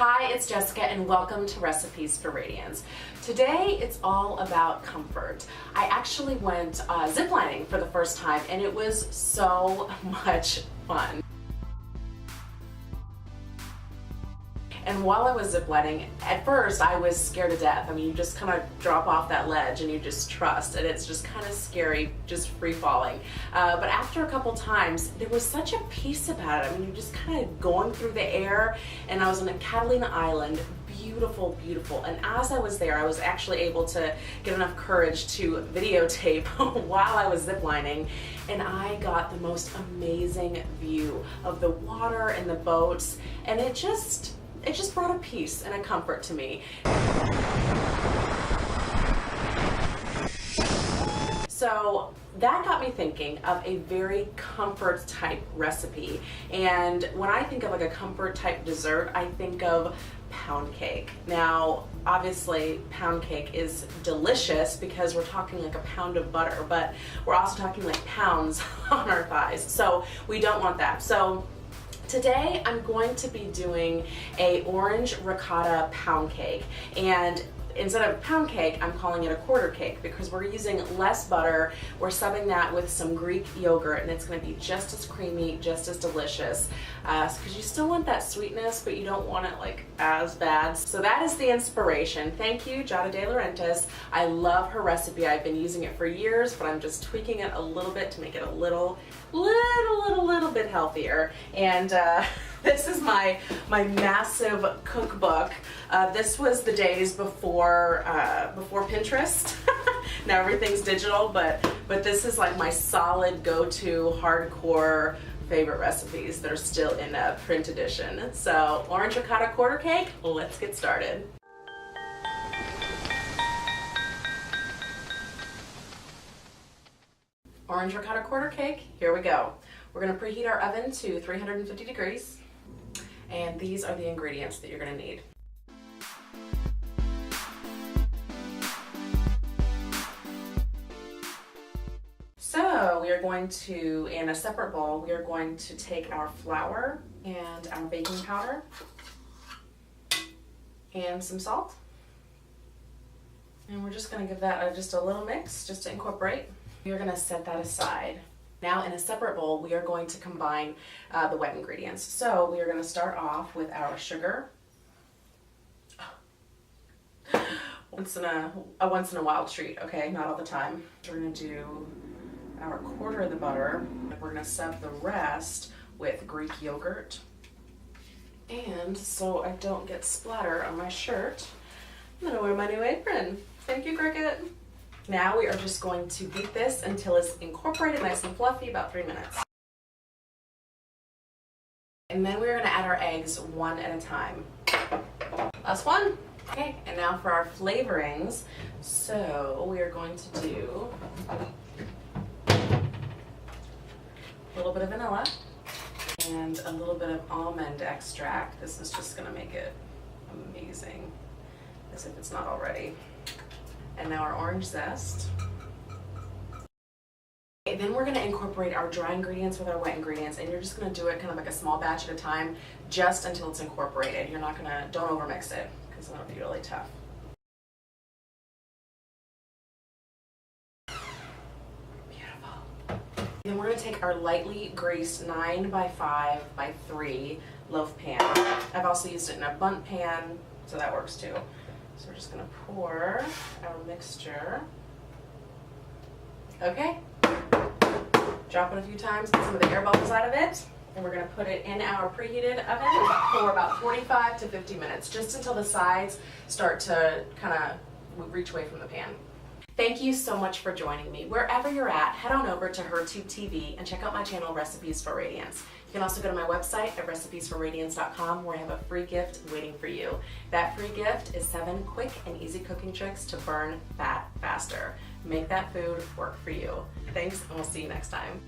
Hi, it's Jessica and welcome to Recipes for Radiance. Today it's all about comfort. I actually went ziplining for the first time and it was so much fun. And while I was ziplining, at first I was scared to death. I mean, you just kind of drop off that ledge and you just trust, and it's just kind of scary, just free falling. But after a couple times, there was such a peace about it. I mean, you're just kind of going through the air, and I was on a Catalina Island, beautiful, beautiful. And as I was there, I was actually able to get enough courage to videotape while I was ziplining, and I got the most amazing view of the water and the boats, and it just brought a peace and a comfort to me. So that got me thinking of a very comfort type recipe. And when I think of like a comfort type dessert, I think of pound cake. Now, obviously pound cake is delicious because we're talking like a pound of butter, but we're also talking like pounds on our thighs. So we don't want that. So today I'm going to be doing a orange ricotta pound cake, and instead of pound cake, I'm calling it a quarter cake because we're using less butter. We're subbing that with some Greek yogurt, and it's going to be just as creamy, just as delicious, because you still want that sweetness, but you don't want it like as bad. So that is the inspiration. Thank you, Giada De Laurentiis. I love her recipe. I've been using it for years, but I'm just tweaking it a little bit to make it a little bit healthier. And this is my massive cookbook. This was the days before Pinterest. Now everything's digital, but this is like my solid go-to hardcore favorite recipes that are still in a print edition. So orange ricotta quarter cake, let's get started. Orange ricotta quarter cake, here we go. We're gonna preheat our oven to 350 degrees. And these are the ingredients that you're gonna need. So we are going to, in a separate bowl, we are going to take our flour and our baking powder and some salt. And we're just gonna give that just a little mix, just to incorporate. You're gonna set that aside. Now in a separate bowl, we are going to combine the wet ingredients. So we are gonna start off with our sugar. Once in a while treat, okay? Not all the time. We're gonna do our quarter of the butter. We're gonna sub the rest with Greek yogurt. And so I don't get splatter on my shirt, I'm gonna wear my new apron. Thank you, Cricket. Now we are just going to beat this until it's incorporated nice and fluffy, about 3 minutes. And then we're gonna add our eggs one at a time. Last one. Okay, and now for our flavorings. So we are going to do a little bit of vanilla and a little bit of almond extract. This is just gonna make it amazing, as if it's not already. And now our orange zest. Okay, then we're gonna incorporate our dry ingredients with our wet ingredients, and you're just gonna do it kind of like a small batch at a time, just until it's incorporated. You're not gonna, don't overmix it, because it'll be really tough. Beautiful. Then we're gonna take our lightly greased 9x5x3 loaf pan. I've also used it in a bundt pan, so that works too. So we're just gonna pour our mixture. Okay. Drop it a few times, get some of the air bubbles out of it, and we're gonna put it in our preheated oven for about 45 to 50 minutes, just until the sides start to kind of reach away from the pan. Thank you so much for joining me. Wherever you're at, head on over to HerTube TV and check out my channel, Recipes for Radiance. You can also go to my website at recipesforradiance.com, where I have a free gift waiting for you. That free gift is 7 quick and easy cooking tricks to burn fat faster. Make that food work for you. Thanks, and we'll see you next time.